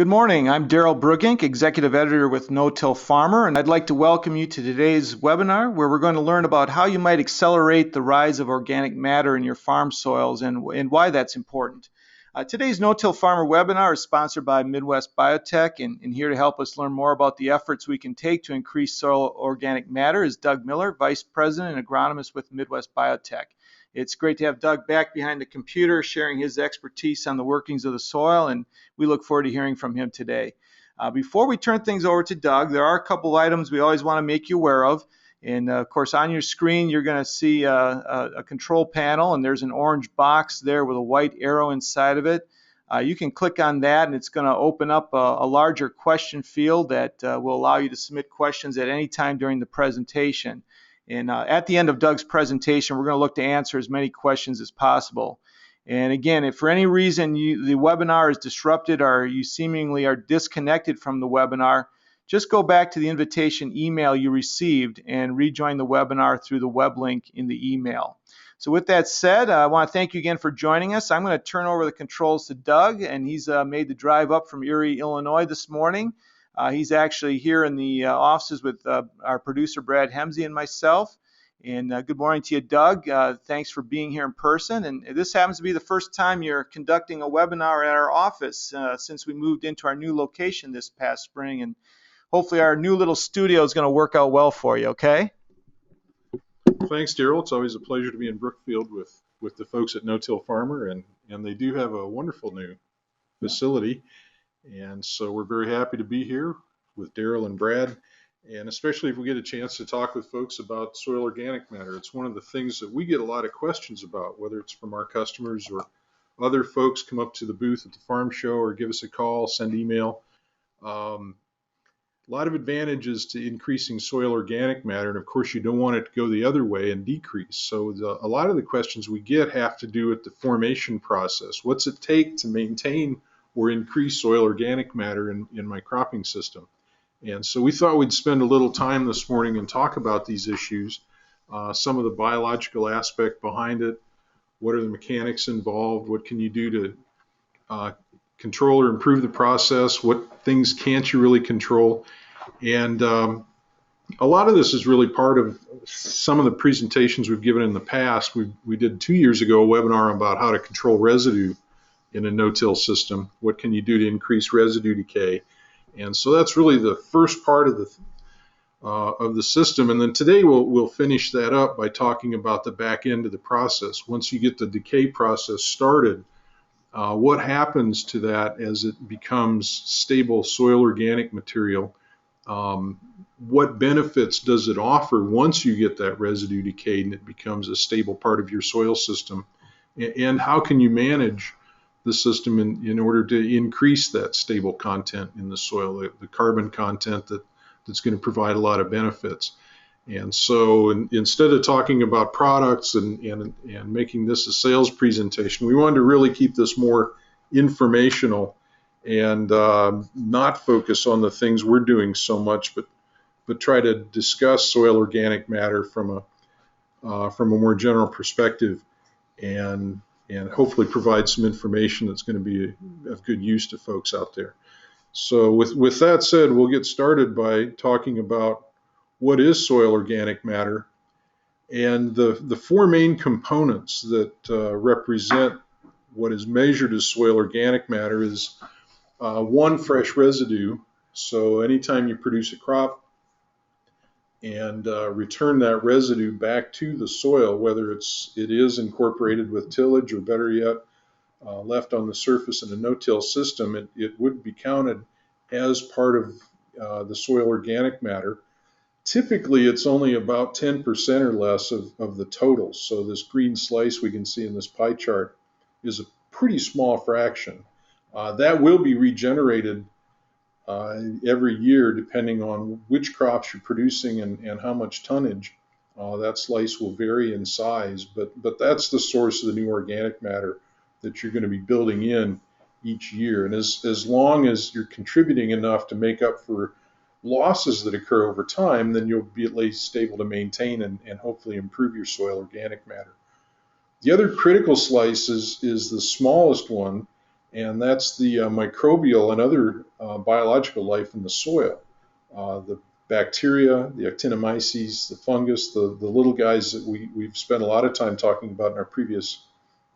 Good morning. I'm Daryl Brugink, Executive Editor with No-Till Farmer, and I'd like to welcome you to today's webinar where we're going to learn about how you might accelerate the rise of organic matter in your farm soils and why that's important. Today's No-Till Farmer webinar is sponsored by Midwest Biotech, and here to help us learn more about the efforts we can take to increase soil organic matter is Doug Miller, Vice President and Agronomist with Midwest Biotech. It's great to have Doug back behind the computer sharing his expertise on the workings of the soil, and we look forward to hearing from him today. Before we turn things over to Doug, there are a couple items we always want to make you aware of. And of course, on your screen, you're going to see a control panel, and there's an orange box there with a white arrow inside of it. You can click on that, and it's going to open up a larger question field that will allow you to submit questions at any time during the presentation. And at the end of Doug's presentation, we're going to look to answer as many questions as possible. And again, if for any reason the webinar is disrupted or you seemingly are disconnected from the webinar, just go back to the invitation email you received and rejoin the webinar through the web link in the email. So with that said, I want to thank you again for joining us. I'm going to turn over the controls to Doug, and he's made the drive up from Erie, Illinois this morning. He's actually here in the offices with our producer, Brad Hemsey, and myself. And good morning to you, Doug. Thanks for being here in person. And this happens to be the first time you're conducting a webinar at our office since we moved into our new location this past spring. And hopefully our new little studio is going to work out well for you, okay? Thanks, Daryl. It's always a pleasure to be in Brookfield with the folks at No-Till Farmer, and they do have a wonderful new facility. And so we're very happy to be here with Daryl and Brad, and especially if we get a chance to talk with folks about soil organic matter. It's one of the things that we get a lot of questions about, whether it's from our customers or other folks come up to the booth at the farm show or give us a call, send email. A lot of advantages to increasing soil organic matter, and of course you don't want it to go the other way and decrease. So a lot of the questions we get have to do with the formation process. What's it take to maintain or increase soil organic matter in my cropping system? And so we thought we'd spend a little time this morning and talk about these issues, some of the biological aspect behind it, what are the mechanics involved, what can you do to control or improve the process, what things can't you really control. And a lot of this is really part of some of the presentations we've given in the past. We did 2 years ago a webinar about how to control residue in a no-till system. What can you do to increase residue decay? And so that's really the first part of the system. And then today we'll finish that up by talking about the back end of the process. Once you get the decay process started, what happens to that as it becomes stable soil organic material? What benefits does it offer once you get that residue decayed and it becomes a stable part of your soil system? And how can you manage the system in order to increase that stable content in the soil, the carbon content that's going to provide a lot of benefits? And so instead of talking about products and making this a sales presentation, we wanted to really keep this more informational and not focus on the things we're doing so much, but try to discuss soil organic matter from a more general perspective and hopefully provide some information that's going to be of good use to folks out there. So with that said, we'll get started by talking about what is soil organic matter. And the four main components that represent what is measured as soil organic matter is one, fresh residue. So anytime you produce a crop and return that residue back to the soil, whether it is incorporated with tillage or better yet, left on the surface in a no-till system, it would be counted as part of the soil organic matter. Typically, it's only about 10% or less of the total. So this green slice we can see in this pie chart is a pretty small fraction. That will be regenerated every year depending on which crops you're producing and how much tonnage. That slice will vary in size, but that's the source of the new organic matter that you're going to be building in each year. And as long as you're contributing enough to make up for losses that occur over time, then you'll be at least able to maintain and hopefully improve your soil organic matter. The other critical slice is the smallest one, and that's the microbial and other biological life in the soil. The bacteria, the actinomyces, the fungus, the little guys that we've spent a lot of time talking about in our previous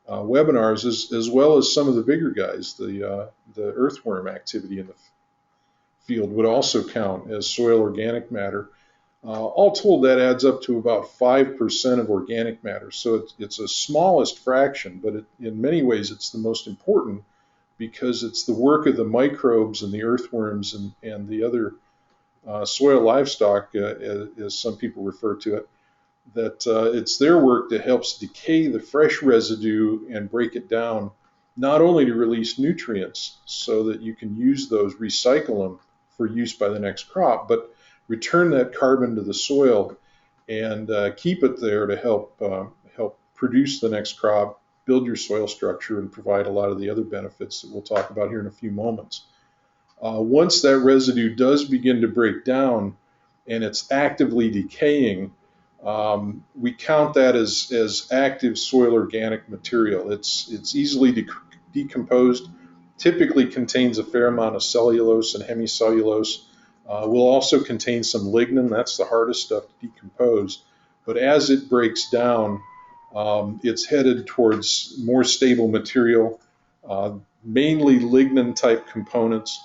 webinars, as well as some of the bigger guys. The earthworm activity in the field would also count as soil organic matter. All told, that adds up to about 5% of organic matter. So it's a smallest fraction, but in many ways it's the most important because it's the work of the microbes and the earthworms and the other soil livestock, as some people refer to it, that it's their work that helps decay the fresh residue and break it down, not only to release nutrients so that you can use those, recycle them for use by the next crop, but return that carbon to the soil and keep it there to help produce the next crop, build your soil structure, and provide a lot of the other benefits that we'll talk about here in a few moments. Once that residue does begin to break down and it's actively decaying, we count that as active soil organic material. It's easily decomposed, typically contains a fair amount of cellulose and hemicellulose. Will also contain some lignin. That's the hardest stuff to decompose. But as it breaks down, it's headed towards more stable material, mainly lignin type components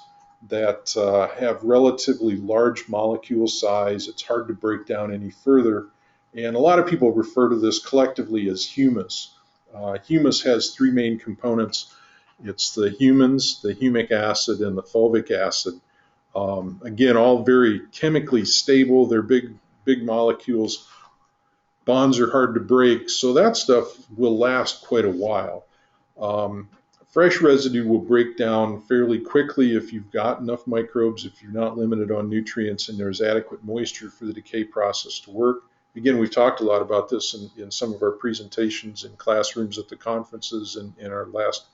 that have relatively large molecule size. It's hard to break down any further. And a lot of people refer to this collectively as humus. Humus has three main components. It's the humins, the humic acid, and the fulvic acid. Again, all very chemically stable. They're big molecules. Bonds are hard to break, so that stuff will last quite a while. Fresh residue will break down fairly quickly if you've got enough microbes, if you're not limited on nutrients, and there's adequate moisture for the decay process to work. Again, we've talked a lot about this in some of our presentations in classrooms at the conferences and in our last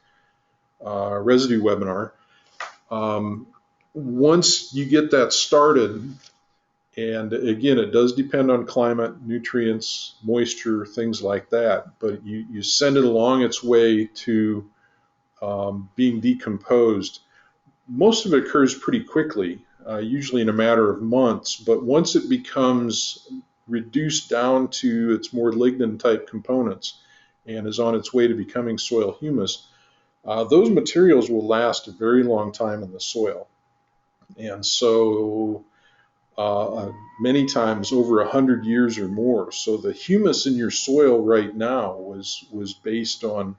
residue webinar. Once you get that started, and again, it does depend on climate, nutrients, moisture, things like that, but you send it along its way to being decomposed. Most of it occurs pretty quickly, usually in a matter of months, but once it becomes reduced down to its more lignin type components and is on its way to becoming soil humus, those materials will last a very long time in the soil. And so many times over 100 years or more. So the humus in your soil right now was based on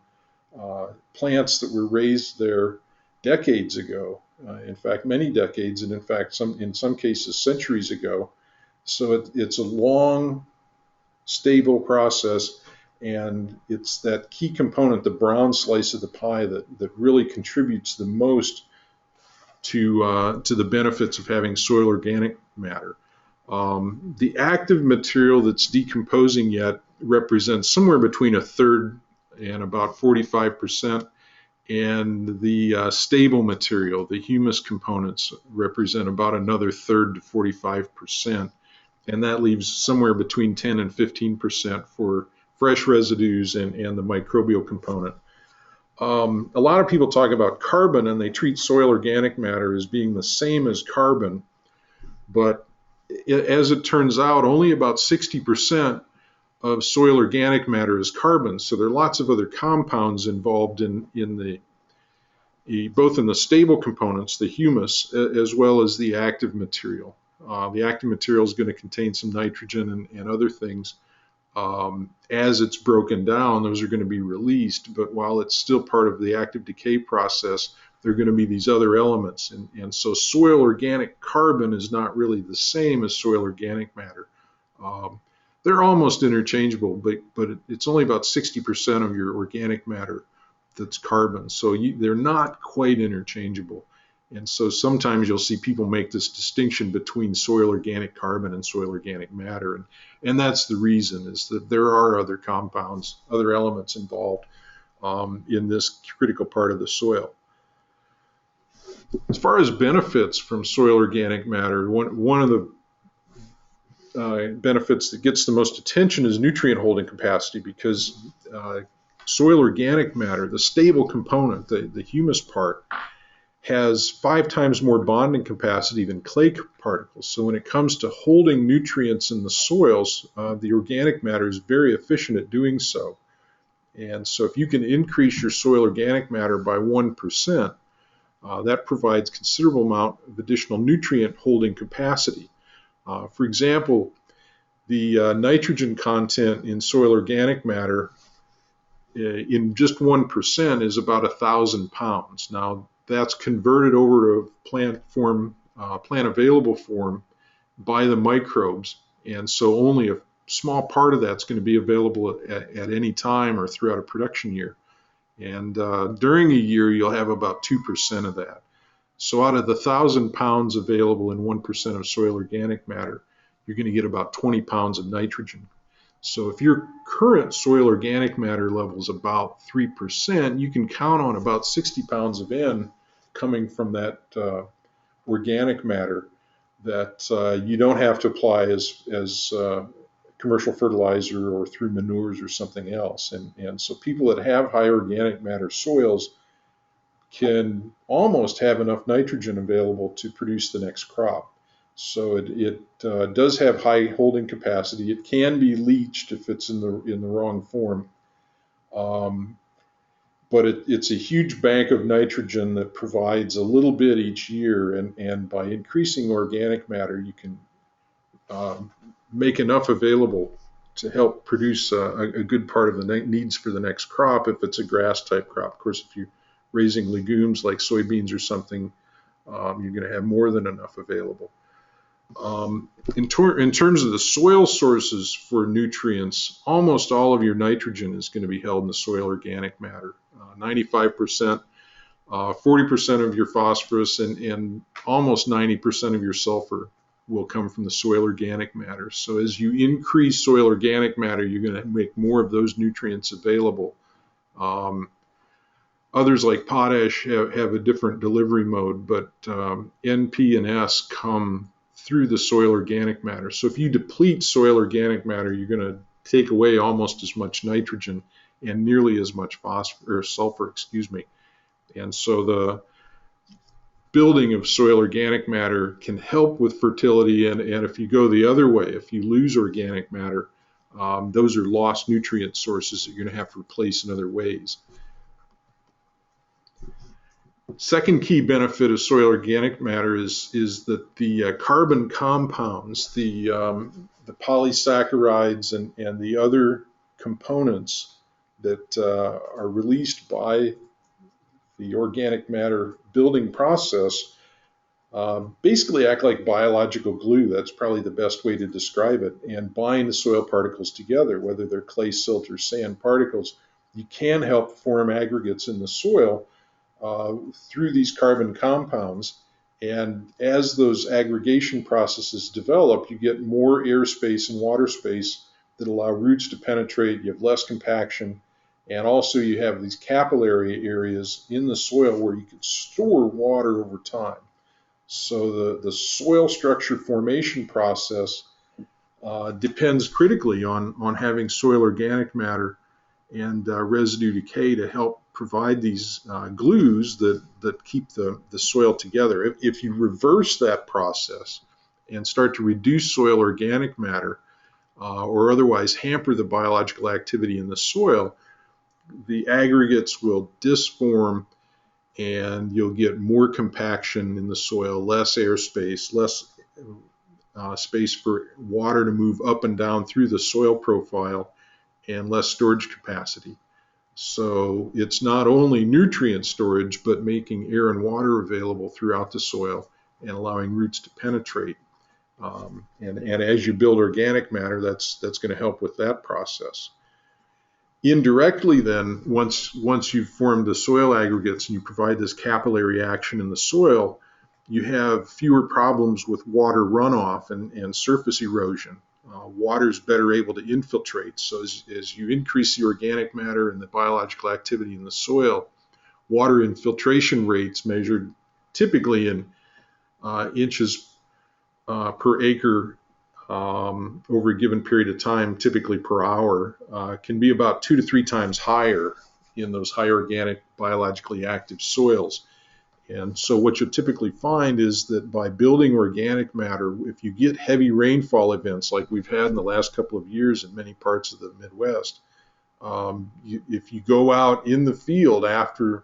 plants that were raised there decades ago. In fact, many decades, and in fact, in some cases, centuries ago. So it's a long, stable process, and it's that key component, the brown slice of the pie, that really contributes the most to the benefits of having soil organic matter. The active material that's decomposing yet represents somewhere between a third and about 45%, and the stable material, the humus components, represent about another third to 45%, and that leaves somewhere between 10 and 15% for fresh residues and the microbial component. A lot of people talk about carbon, and they treat soil organic matter as being the same as carbon, but as it turns out, only about 60% of soil organic matter is carbon. So there are lots of other compounds involved in both in the stable components, the humus, as well as the active material. The active material is going to contain some nitrogen and other things. As it's broken down, those are going to be released, but while it's still part of the active decay process, there are going to be these other elements. And so soil organic carbon is not really the same as soil organic matter. They're almost interchangeable, but it's only about 60% of your organic matter that's carbon. So they're not quite interchangeable. And so sometimes you'll see people make this distinction between soil organic carbon and soil organic matter. And that's the reason, is that there are other compounds, other elements involved in this critical part of the soil. As far as benefits from soil organic matter, one of the benefits that gets the most attention is nutrient holding capacity, because soil organic matter, the stable component, the humus part, has 5 times more bonding capacity than clay particles. So when it comes to holding nutrients in the soils, the organic matter is very efficient at doing so. And so if you can increase your soil organic matter by 1%, that provides considerable amount of additional nutrient holding capacity. For example, the nitrogen content in soil organic matter in just 1% is about 1,000 pounds. Now, that's converted over to plant available form by the microbes, and so only a small part of that's going to be available at any time or throughout a production year. And during a year, you'll have about 2% of that. So out of the 1,000 pounds available in 1% of soil organic matter, you're going to get about 20 pounds of nitrogen. So if your current soil organic matter level is about 3%, you can count on about 60 pounds of N coming from that organic matter that you don't have to apply as commercial fertilizer or through manures or something else. And so people that have high organic matter soils can almost have enough nitrogen available to produce the next crop. So it does have high holding capacity. It can be leached if it's in the wrong form, but it's a huge bank of nitrogen that provides a little bit each year. And by increasing organic matter, you can make enough available to help produce a good part of the needs for the next crop if it's a grass type crop. Of course, if you're raising legumes like soybeans or something, you're going to have more than enough available. In terms of the soil sources for nutrients, almost all of your nitrogen is going to be held in the soil organic matter. 95%, 40% of your phosphorus, and almost 90% of your sulfur will come from the soil organic matter. So as you increase soil organic matter, you're going to make more of those nutrients available. Others like potash have a different delivery mode, but N, P, and S come through the soil organic matter. So if you deplete soil organic matter, you're going to take away almost as much nitrogen and nearly as much sulfur, And so the building of soil organic matter can help with fertility. And if you go the other way, if you lose organic matter, those are lost nutrient sources that you're going to have to replace in other ways. Second key benefit of soil organic matter is that the carbon compounds, the polysaccharides and the other components that are released by the organic matter building process basically act like biological glue. That's probably the best way to describe it, and bind the soil particles together, whether they're clay, silt, or sand particles. You can help form aggregates in the soil through these carbon compounds, and as those aggregation processes develop, you get more airspace and water space that allow roots to penetrate. You have less compaction, and also you have these capillary areas in the soil where you can store water over time. So the soil structure formation process depends critically on having soil organic matter and residue decay to help provide these glues that keep the soil together. If you reverse that process and start to reduce soil organic matter or otherwise hamper the biological activity in the soil, the aggregates will disform and you'll get more compaction in the soil, less airspace, less space for water to move up and down through the soil profile, and less storage capacity. So it's not only nutrient storage, but making air and water available throughout the soil and allowing roots to penetrate. And as you build organic matter, that's going to help with that process. Indirectly then, once you've formed the soil aggregates and you provide this capillary action in the soil, you have fewer problems with water runoff and surface erosion. Water is better able to infiltrate. So as you increase the organic matter and the biological activity in the soil, water infiltration rates measured typically in inches per acre over a given period of time, typically per hour, can be about 2 to 3 times higher in those high organic, biologically active soils. And so what you'll typically find is that by building organic matter, if you get heavy rainfall events like we've had in the last couple of years in many parts of the Midwest, if you go out in the field after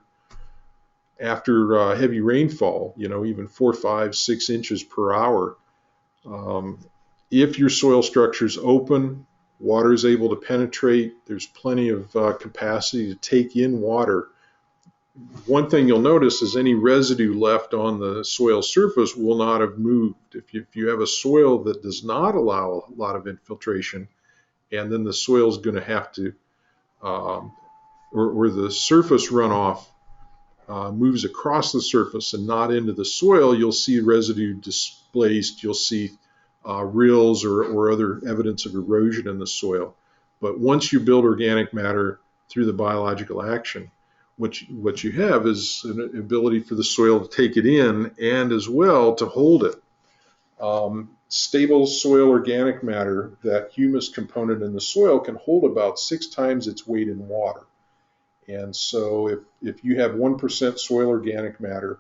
heavy rainfall, even 4, 5, 6 inches per hour, if your soil structure is open, water is able to penetrate, there's plenty of capacity to take in water. One thing you'll notice is any residue left on the soil surface will not have moved. If you have a soil that does not allow a lot of infiltration, and then the soil is going to have to, or the surface runoff moves across the surface and not into the soil, you'll see residue displaced. You'll see rills or other evidence of erosion in the soil. But once you build organic matter through the biological action, what you have is an ability for the soil to take it in and as well to hold it. Stable soil organic matter, that humus component in the soil, can hold about 6 times its weight in water. And so if you have 1% soil organic matter,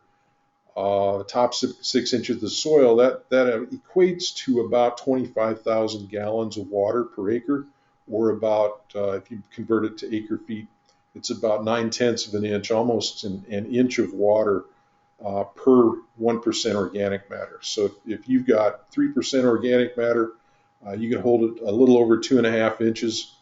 the top 6 inches of the soil, that equates to about 25,000 gallons of water per acre, or about, if you convert it to acre feet, it's about 9/10 of an inch, almost an inch of water per 1% organic matter. So if you've got 3% organic matter, you can hold it a little over 2.5 inches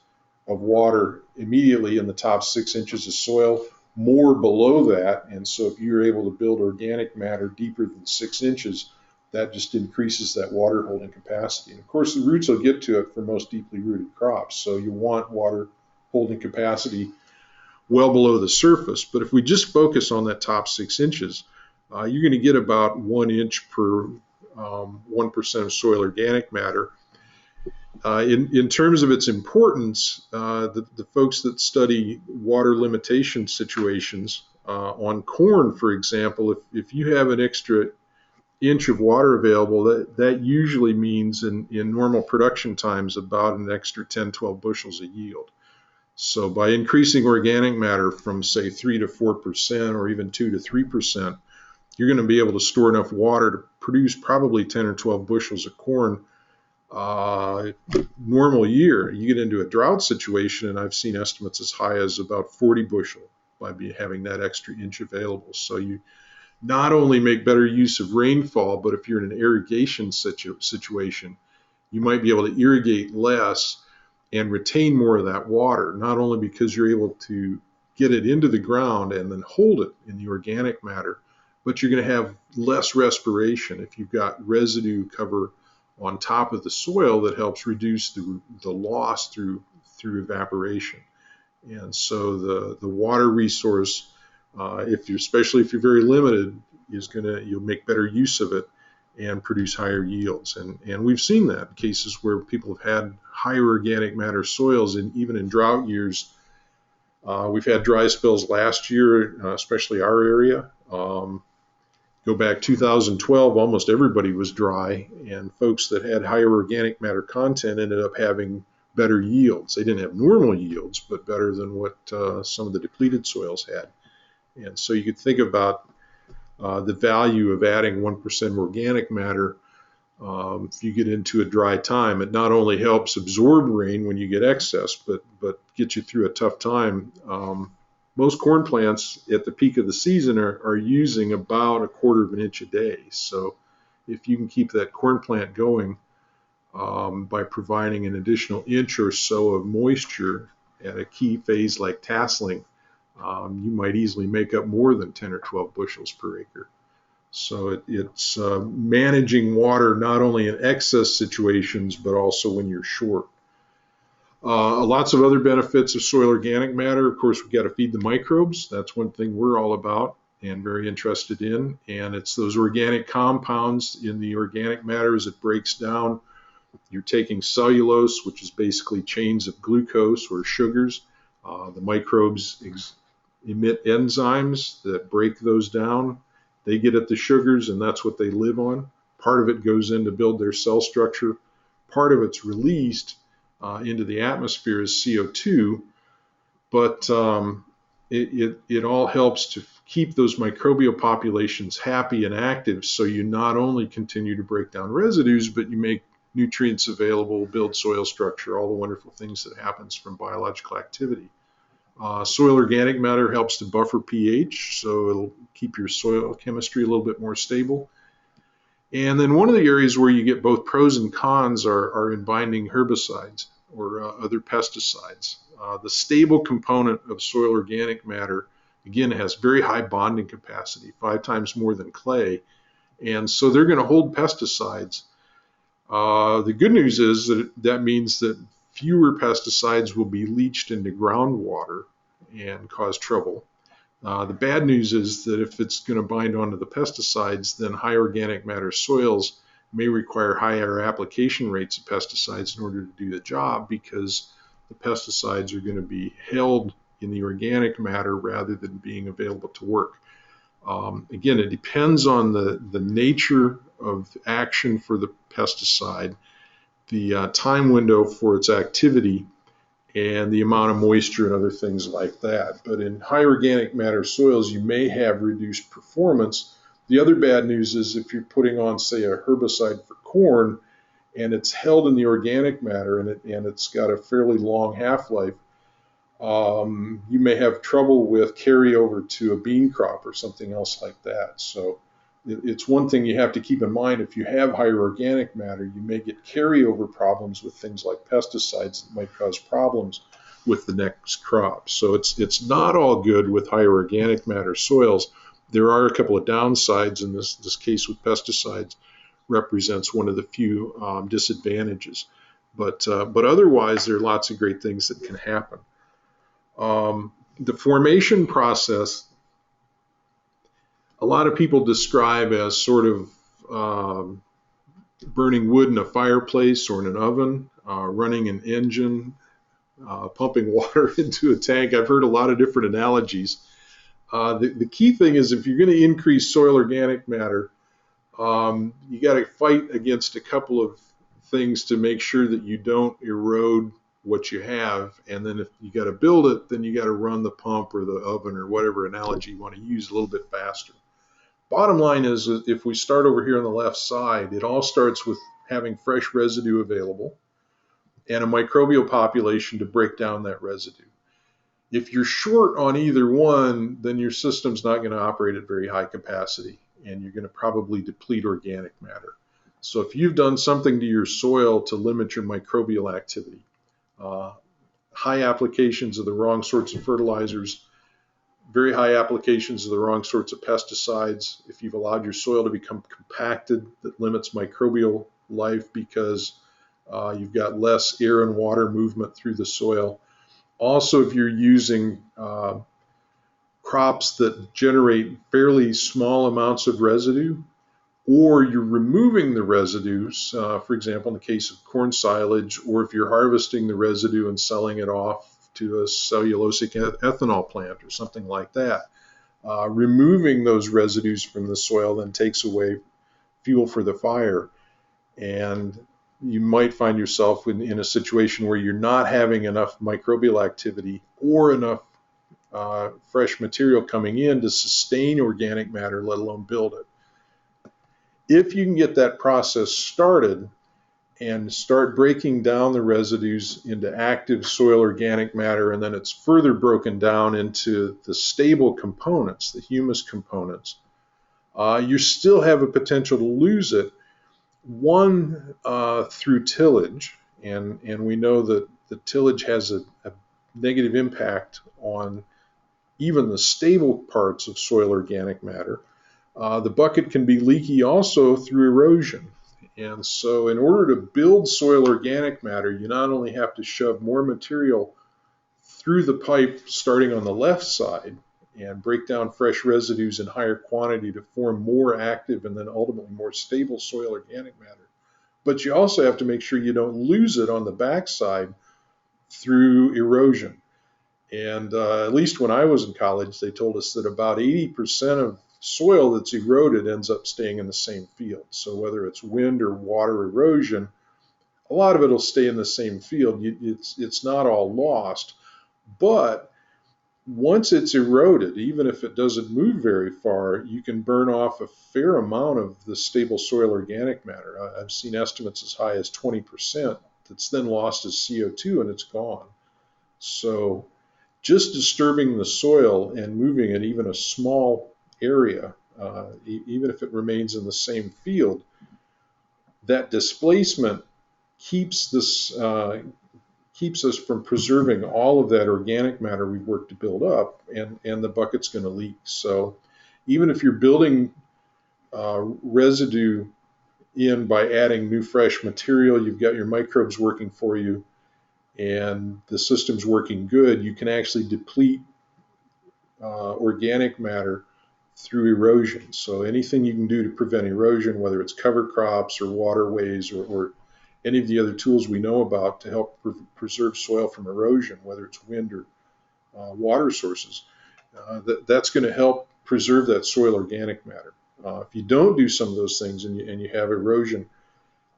of water immediately in the top 6 inches of soil, more below that. And so if you're able to build organic matter deeper than 6 inches, that just increases that water holding capacity. And of course, the roots will get to it for most deeply rooted crops. So you want water holding capacity well below the surface. But if we just focus on that top 6 inches, you're going to get about 1 inch per 1% of soil organic matter. In terms of its importance, the folks that study water limitation situations on corn, for example, if you have an extra inch of water available, that usually means in normal production times about an extra 10, 12 bushels of yield. So by increasing organic matter from, say, 3 to 4% or even 2 to 3%, you're going to be able to store enough water to produce probably 10 or 12 bushels of corn normal year. You get into a drought situation, and I've seen estimates as high as about 40 bushel by having that extra inch available. So you not only make better use of rainfall, but if you're in an irrigation situation, you might be able to irrigate less and retain more of that water, not only because you're able to get it into the ground and then hold it in the organic matter, but you're going to have less respiration if you've got residue cover on top of the soil that helps reduce the loss through evaporation. And so the water resource, especially if you're very limited, you'll make better use of it and produce higher yields. And we've seen that in cases where people have had higher organic matter soils, and even in drought years. We've had dry spells last year, especially our area. Go back 2012, almost everybody was dry, and folks that had higher organic matter content ended up having better yields. They didn't have normal yields, but better than what some of the depleted soils had. And so you could think about the value of adding 1% organic matter. If you get into a dry time, it not only helps absorb rain when you get excess, but gets you through a tough time. Most corn plants at the peak of the season are using about 1/4 of an inch a day. So if you can keep that corn plant going by providing an additional inch or so of moisture at a key phase like tasseling, you might easily make up more than 10 or 12 bushels per acre. So it's managing water not only in excess situations, but also when you're short. Lots of other benefits of soil organic matter. Of course, we've got to feed the microbes. That's one thing we're all about and very interested in. And it's those organic compounds in the organic matter as it breaks down. You're taking cellulose, which is basically chains of glucose or sugars. The microbes emit enzymes that break those down. They get at the sugars, and that's what they live on. Part of it goes in to build their cell structure. part of it's released into the atmosphere as CO2, but it all helps to keep those microbial populations happy and active, so you not only continue to break down residues, but you make nutrients available, build soil structure, all the wonderful things that happens from biological activity. Soil organic matter helps to buffer pH, so it'll keep your soil chemistry a little bit more stable. And then one of the areas where you get both pros and cons are in binding herbicides or other pesticides. The stable component of soil organic matter, again, has very high bonding capacity, 5 times more than clay. And so they're going to hold pesticides. The good news is that means that fewer pesticides will be leached into groundwater and cause trouble. The bad news is that if it's going to bind onto the pesticides, then high organic matter soils may require higher application rates of pesticides in order to do the job, because the pesticides are going to be held in the organic matter rather than being available to work. Again, it depends on the nature of action for the pesticide, the time window for its activity, and the amount of moisture and other things like that. But in high organic matter soils, you may have reduced performance. The other bad news is if you're putting on, say, a herbicide for corn, and it's held in the organic matter and it's got a fairly long half-life, you may have trouble with carryover to a bean crop or something else like that. So it's one thing you have to keep in mind. If you have higher organic matter, you may get carryover problems with things like pesticides that might cause problems with the next crop. So it's not all good with higher organic matter soils. There are a couple of downsides, and this case with pesticides represents one of the few disadvantages. But otherwise, there are lots of great things that can happen. The formation process, a lot of people describe as sort of burning wood in a fireplace or in an oven, running an engine, pumping water into a tank. I've heard a lot of different analogies. The key thing is, if you're going to increase soil organic matter, you got to fight against a couple of things to make sure that you don't erode what you have. And then if you got to build it, then you got to run the pump or the oven or whatever analogy you want to use a little bit faster. Bottom line is, if we start over here on the left side, it all starts with having fresh residue available and a microbial population to break down that residue. If you're short on either one, then your system's not going to operate at very high capacity, and you're going to probably deplete organic matter. So if you've done something to your soil to limit your microbial activity, high applications of the wrong sorts of fertilizers, very high applications of the wrong sorts of pesticides, if you've allowed your soil to become compacted, that limits microbial life because you've got less air and water movement through the soil. Also, if you're using crops that generate fairly small amounts of residue, or you're removing the residues, for example, in the case of corn silage, or if you're harvesting the residue and selling it off to a cellulosic ethanol plant or something like that. Removing those residues from the soil then takes away fuel for the fire. And you might find yourself in a situation where you're not having enough microbial activity or enough fresh material coming in to sustain organic matter, let alone build it. If you can get that process started and start breaking down the residues into active soil organic matter, and then it's further broken down into the stable components, the humus components, you still have a potential to lose it. One, through tillage, and we know that the tillage has a negative impact on even the stable parts of soil organic matter. The bucket can be leaky also through erosion. And so in order to build soil organic matter, you not only have to shove more material through the pipe starting on the left side and break down fresh residues in higher quantity to form more active and then ultimately more stable soil organic matter, but you also have to make sure you don't lose it on the backside through erosion. And at least when I was in college, they told us that about 80% of soil that's eroded ends up staying in the same field. So whether it's wind or water erosion, a lot of it will stay in the same field. It's not all lost, but once it's eroded, even if it doesn't move very far, you can burn off a fair amount of the stable soil organic matter. I've seen estimates as high as 20% that's then lost as CO2 and it's gone. So just disturbing the soil and moving it even a small area, even if it remains in the same field, that displacement keeps this keeps us from preserving all of that organic matter we've worked to build up, and the bucket's going to leak. So even if you're building residue in by adding new fresh material, you've got your microbes working for you, and the system's working good, you can actually deplete organic matter through erosion. So anything you can do to prevent erosion, whether it's cover crops or waterways or any of the other tools we know about to help preserve soil from erosion, whether it's wind or water sources, that's going to help preserve that soil organic matter. If you don't do some of those things and you have erosion,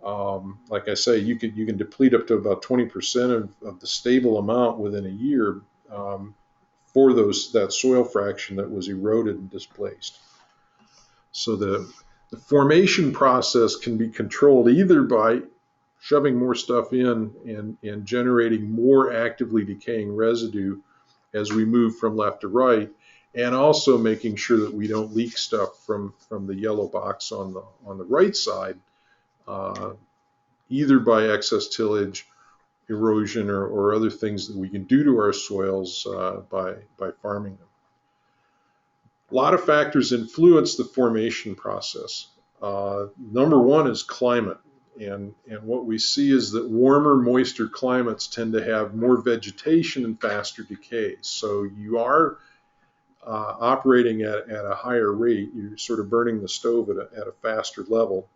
like I say, you can deplete up to about 20% of the stable amount within a year for that soil fraction that was eroded and displaced. So the formation process can be controlled either by shoving more stuff in and generating more actively decaying residue as we move from left to right, and also making sure that we don't leak stuff from the yellow box on the right side, either by excess tillage, erosion, or other things that we can do to our soils by farming them. A lot of factors influence the formation process. Number one is climate. And what we see is that warmer, moister climates tend to have more vegetation and faster decay. So you are operating at a higher rate. You're sort of burning the stove at a faster level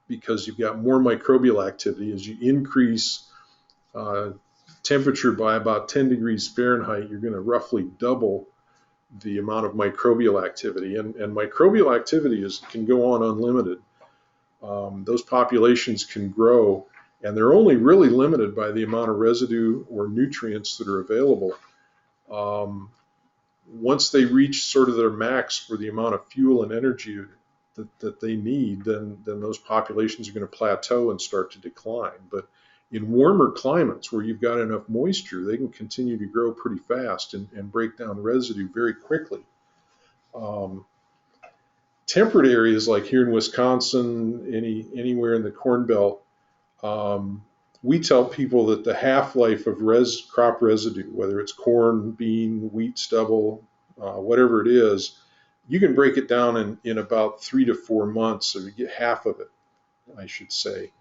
because you've got more microbial activity. As you increase temperature by about 10 degrees Fahrenheit, you're going to roughly double the amount of microbial activity. And microbial activity can go on unlimited. Those populations can grow, and they're only really limited by the amount of residue or nutrients that are available. Once they reach sort of their max for the amount of fuel and energy that they need, then those populations are going to plateau and start to decline. But in warmer climates where you've got enough moisture, they can continue to grow pretty fast and break down residue very quickly. Temperate areas like here in Wisconsin, anywhere in the Corn Belt, we tell people that the half-life of crop residue, whether it's corn, bean, wheat stubble, whatever it is, you can break it down in about 3 to 4 months, or you get half of it, I should say.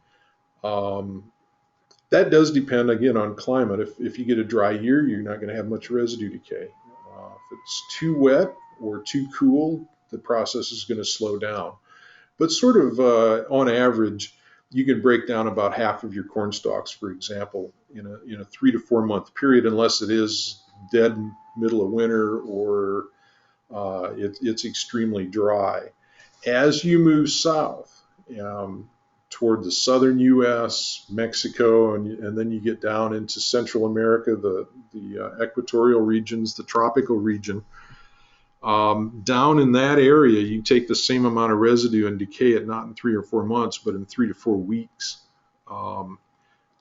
That does depend, again, on climate. If you get a dry year, you're not going to have much residue decay. If it's too wet or too cool, the process is going to slow down. But sort of on average, you can break down about half of your corn stalks, for example, in a 3 to 4 month period, unless it is dead middle of winter or it's extremely dry. As you move south toward the southern U.S., Mexico, and then you get down into Central America, the equatorial regions, the tropical region, down in that area, you take the same amount of residue and decay it not in 3 or 4 months, but in 3 to 4 weeks,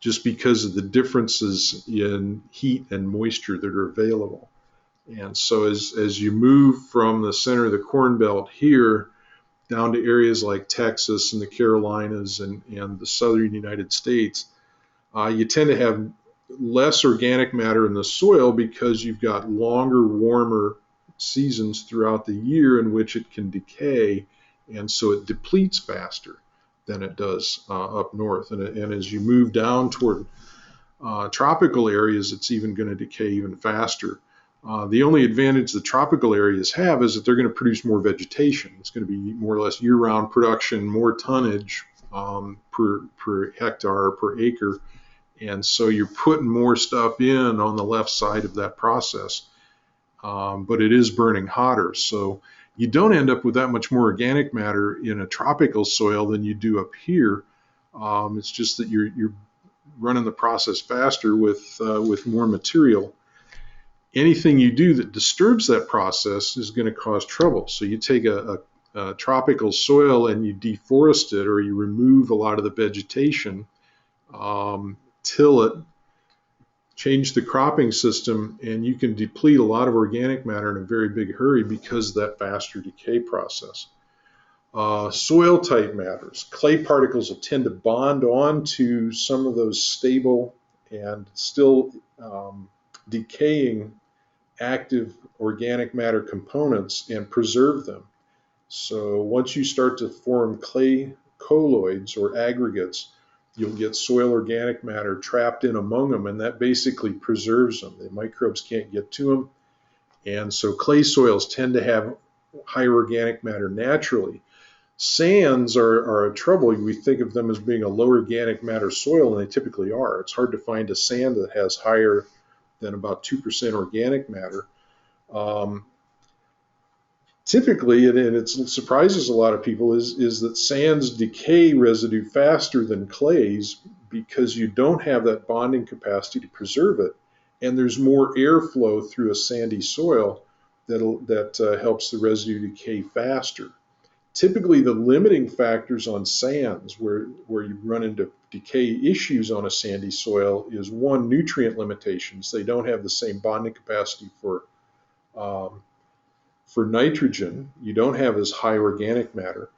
just because of the differences in heat and moisture that are available. And so as you move from the center of the Corn Belt here down to areas like Texas and the Carolinas and the southern United States, you tend to have less organic matter in the soil because you've got longer, warmer seasons throughout the year in which it can decay, and so it depletes faster than it does up north. And as you move down toward tropical areas, it's even going to decay even faster. The only advantage the tropical areas have is that they're going to produce more vegetation. It's going to be more or less year-round production, more tonnage per hectare, per acre, and so you're putting more stuff in on the left side of that process. But it is burning hotter. So you don't end up with that much more organic matter in a tropical soil than you do up here. It's just that you're running the process faster with more material. Anything you do that disturbs that process is going to cause trouble. So you take a tropical soil and you deforest it, or you remove a lot of the vegetation, till it, change the cropping system, and you can deplete a lot of organic matter in a very big hurry because of that faster decay process. Soil type matters. Clay particles will tend to bond on to some of those stable and still decaying active organic matter components and preserve them. So once you start to form clay colloids or aggregates, you'll get soil organic matter trapped in among them, and that basically preserves them. The microbes can't get to them, and so clay soils tend to have higher organic matter naturally. Sands are a trouble. We think of them as being a low organic matter soil, and they typically are. It's hard to find a sand that has higher than about 2% organic matter. Typically, and it surprises a lot of people, is that sands decay residue faster than clays because you don't have that bonding capacity to preserve it, and there's more airflow through a sandy soil that helps the residue decay faster. Typically, the limiting factors on sands where you run into decay issues on a sandy soil is, one, nutrient limitations. They don't have the same bonding capacity for nitrogen. You don't have as high organic matter.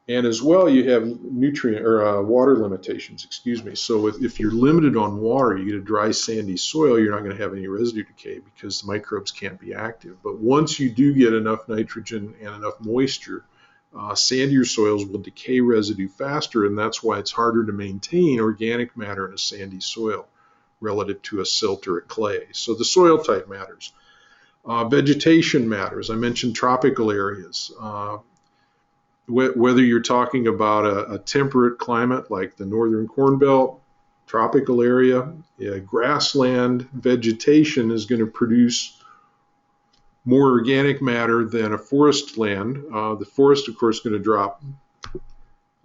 And as well, you have nutrient or water limitations, excuse me. So if you're limited on water, you get a dry, sandy soil, you're not going to have any residue decay because the microbes can't be active. But once you do get enough nitrogen and enough moisture, sandier soils will decay residue faster, and that's why it's harder to maintain organic matter in a sandy soil relative to a silt or a clay. So the soil type matters. Vegetation matters. I mentioned tropical areas. Whether you're talking about a temperate climate like the northern Corn Belt, tropical area, grassland vegetation is going to produce more organic matter than a forest land. The forest, of course, is going to drop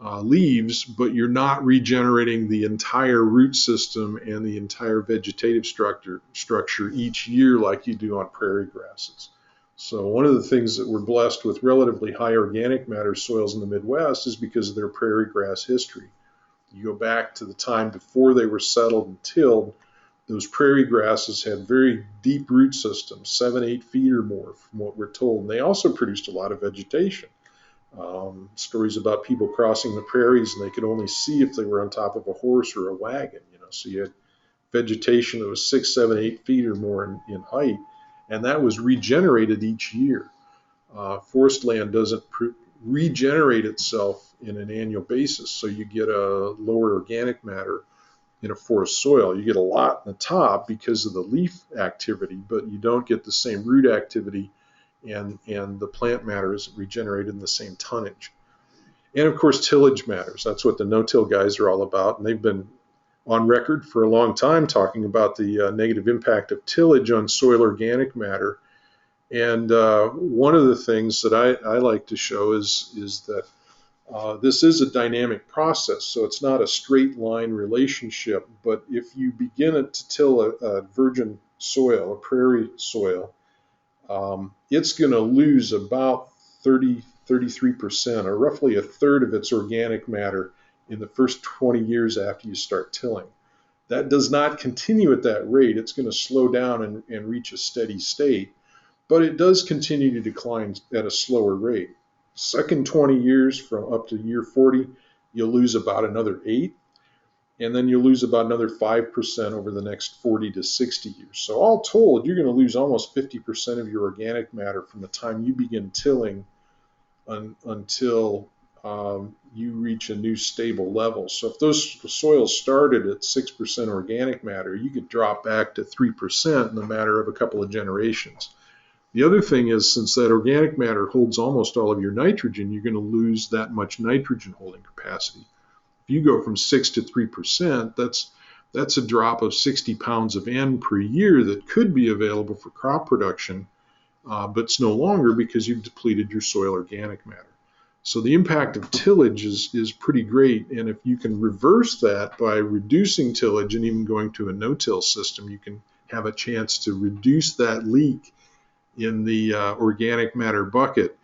leaves, but you're not regenerating the entire root system and the entire vegetative structure each year like you do on prairie grasses. So one of the things that we're blessed with relatively high organic matter soils in the Midwest is because of their prairie grass history. You go back to the time before they were settled and tilled, those prairie grasses had very deep root systems, 7-8 feet or more from what we're told. And they also produced a lot of vegetation. Stories about people crossing the prairies and they could only see if they were on top of a horse or a wagon. So you had vegetation that was 6, 7, 8 feet or more in height, and that was regenerated each year. Forest land doesn't regenerate itself in an annual basis, so you get a lower organic matter in a forest soil. You get a lot in the top because of the leaf activity, but you don't get the same root activity, and the plant matter isn't regenerated in the same tonnage. And of course, tillage matters. That's what the no-till guys are all about, and they've been on record for a long time talking about the negative impact of tillage on soil organic matter. And one of the things that I like to show is that this is a dynamic process, so it's not a straight line relationship. But if you begin to till a virgin soil, a prairie soil, it's going to lose about 33%, or roughly a third of its organic matter in the first 20 years after you start tilling. That does not continue at that rate. It's going to slow down and reach a steady state, but it does continue to decline at a slower rate. Second 20 years from up to year 40, you'll lose about another 8, and then you'll lose about another 5% over the next 40 to 60 years. So all told, you're going to lose almost 50% of your organic matter from the time you begin tilling until you reach a new stable level. So if those soils started at 6% organic matter, you could drop back to 3% in the matter of a couple of generations. The other thing is, since that organic matter holds almost all of your nitrogen, you're going to lose that much nitrogen holding capacity. If you go from 6 to 3%, that's a drop of 60 pounds of N per year that could be available for crop production, but it's no longer because you've depleted your soil organic matter. So the impact of tillage is pretty great. And if you can reverse that by reducing tillage and even going to a no-till system, you can have a chance to reduce that leak in the organic matter bucket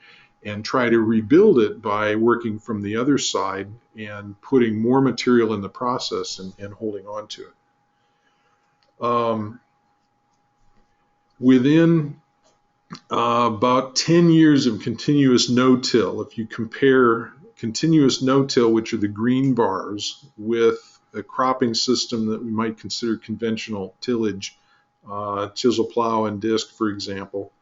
and try to rebuild it by working from the other side and putting more material in the process and holding on to it. Within about 10 years of continuous no-till, if you compare continuous no-till, which are the green bars, with a cropping system that we might consider conventional tillage, chisel plow and disc, for example.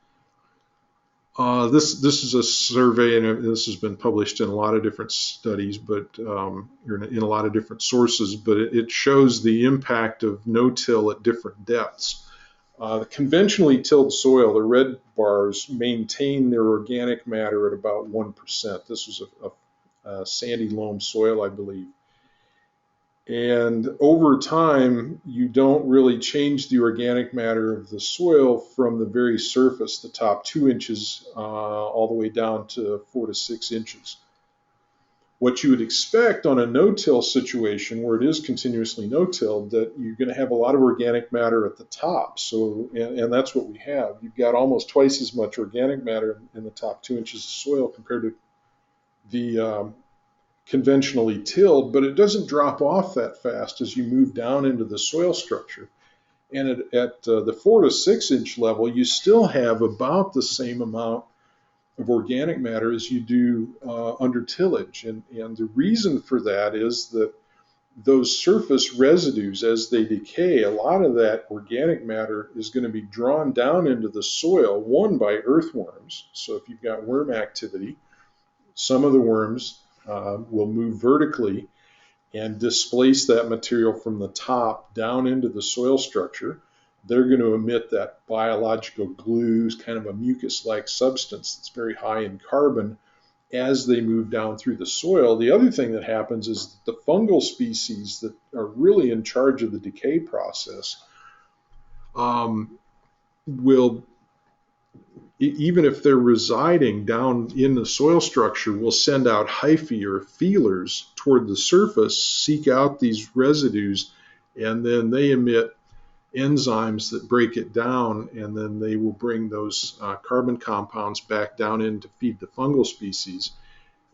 This is a survey, and this has been published in a lot of different studies, but in a lot of different sources, but it shows the impact of no-till at different depths. The conventionally tilled soil, the red bars, maintain their organic matter at about 1%. This was a sandy loam soil, I believe. And over time, you don't really change the organic matter of the soil from the very surface, the top 2 inches, all the way down to 4 to 6 inches. What you would expect on a no-till situation where it is continuously no-tilled, that you're going to have a lot of organic matter at the top. So, and that's what we have. You've got almost twice as much organic matter in the top 2 inches of soil compared to the conventionally tilled, but it doesn't drop off that fast as you move down into the soil structure. And at the 4 to 6 inch level, you still have about the same amount of organic matter as you do under tillage. And the reason for that is that those surface residues, as they decay, a lot of that organic matter is going to be drawn down into the soil, one, by earthworms. So if you've got worm activity, some of the worms will move vertically and displace that material from the top down into the soil structure. They're going to emit that biological glue, kind of a mucus-like substance that's very high in carbon as they move down through the soil. The other thing that happens is that the fungal species that are really in charge of the decay process will, even if they're residing down in the soil structure, will send out hyphae or feelers toward the surface, seek out these residues, and then they emit enzymes that break it down, and then they will bring those carbon compounds back down in to feed the fungal species.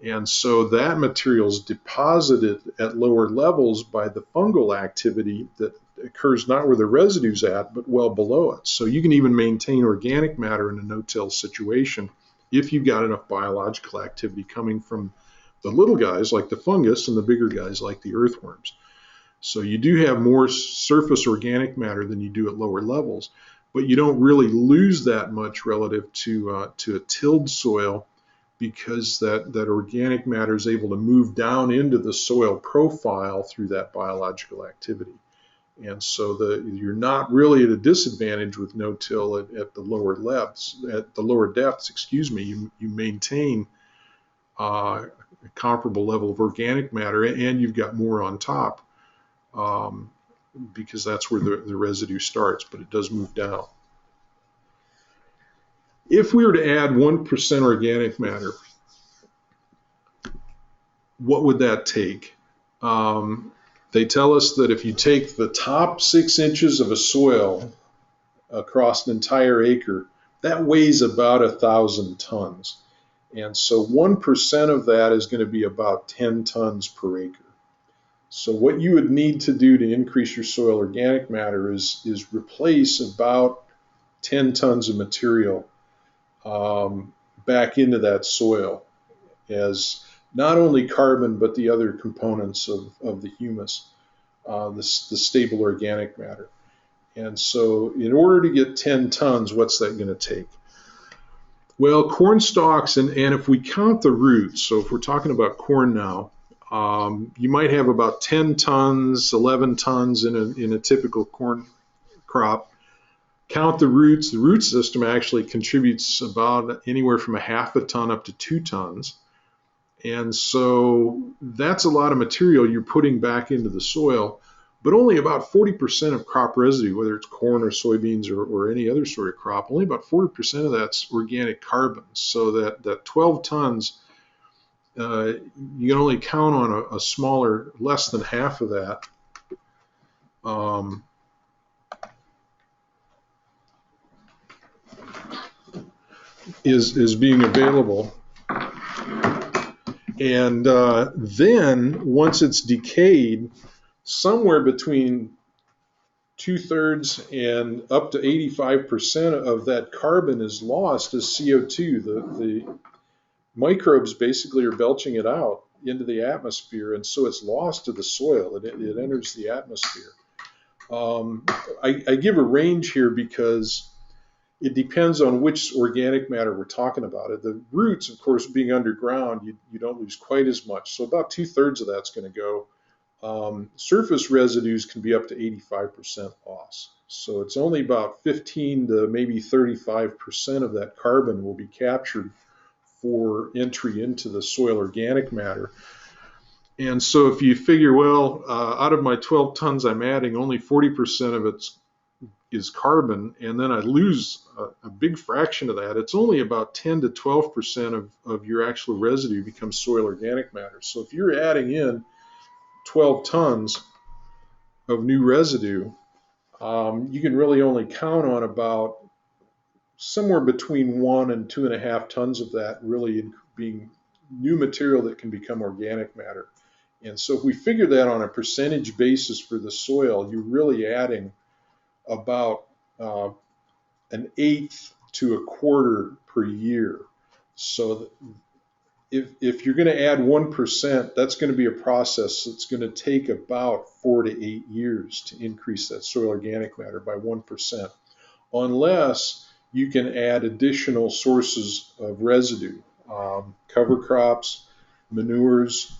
And so that material is deposited at lower levels by the fungal activity that occurs not where the residue's at, but well below it. So you can even maintain organic matter in a no-till situation if you've got enough biological activity coming from the little guys like the fungus and the bigger guys like the earthworms. So you do have more surface organic matter than you do at lower levels, but you don't really lose that much relative to a tilled soil, because that organic matter is able to move down into the soil profile through that biological activity. And so you're not really at a disadvantage with no-till at the lower depths. At the lower depths, you maintain a comparable level of organic matter, and you've got more on top, because that's where the residue starts, but it does move down. If we were to add 1% organic matter, what would that take? They tell us that if you take the top 6 inches of a soil across an entire acre, that weighs about 1,000 tons. And so 1% of that is going to be about 10 tons per acre. So what you would need to do to increase your soil organic matter is replace about 10 tons of material back into that soil as not only carbon, but the other components of the humus, the stable organic matter. And so in order to get 10 tons, what's that going to take? Well, corn stalks, and if we count the roots, so if we're talking about corn now, you might have about 10 tons, 11 tons in a typical corn crop. Count the roots. The root system actually contributes about anywhere from 1/2 ton up to 2 tons. And so that's a lot of material you're putting back into the soil, but only about 40% of crop residue, whether it's corn or soybeans or any other sort of crop, only about 40% of that's organic carbon. So that 12 tons you can only count on a smaller, less than half of that. Um, is being available. And then once it's decayed, somewhere between 2/3 and up to 85% of that carbon is lost as CO2. The microbes basically are belching it out into the atmosphere, and so it's lost to the soil. It enters the atmosphere. I give a range here because it depends on which organic matter we're talking about. The roots, of course, being underground, you don't lose quite as much. So about 2/3 of that's going to go. Surface residues can be up to 85% loss. So it's only about 15 to maybe 35% of that carbon will be captured for entry into the soil organic matter. And so if you figure, well, out of my 12 tons I'm adding, only 40% of it's is carbon, and then I lose a big fraction of that. It's only about 10 to 12% of your actual residue becomes soil organic matter. So if you're adding in 12 tons of new residue, you can really only count on about somewhere between 1 and 2.5 tons of that really being new material that can become organic matter. And so if we figure that on a percentage basis for the soil, you're really adding about an eighth to a quarter per year. So if you're going to add 1%, that's going to be a process that's going to take about 4 to 8 years to increase that soil organic matter by 1%, unless you can add additional sources of residue, cover crops, manures.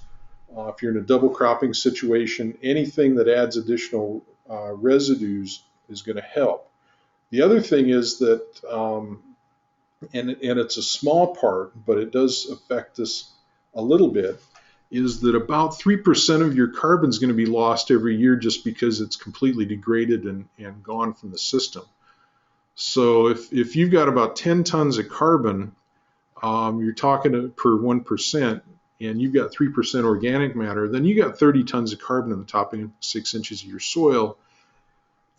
If you're in a double cropping situation, anything that adds additional residues is going to help. The other thing is that, and it's a small part, but it does affect this a little bit, is that about 3% of your carbon is going to be lost every year just because it's completely degraded and gone from the system. So if you've got about 10 tons of carbon, you're talking per 1%, and you've got 3% organic matter, then you got 30 tons of carbon in the top 6 inches of your soil.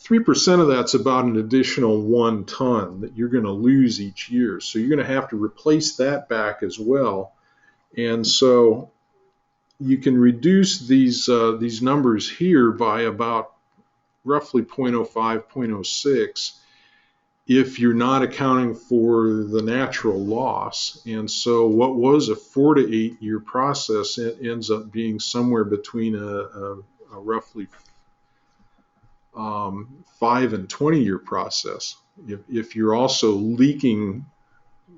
3% of that's about an additional 1 ton that you're going to lose each year. So you're going to have to replace that back as well. And so you can reduce these numbers here by about roughly 0.05, 0.06 if you're not accounting for the natural loss. And so what was a 4 to 8 year process, it ends up being somewhere between a roughly 5 and 20-year process. If you're also leaking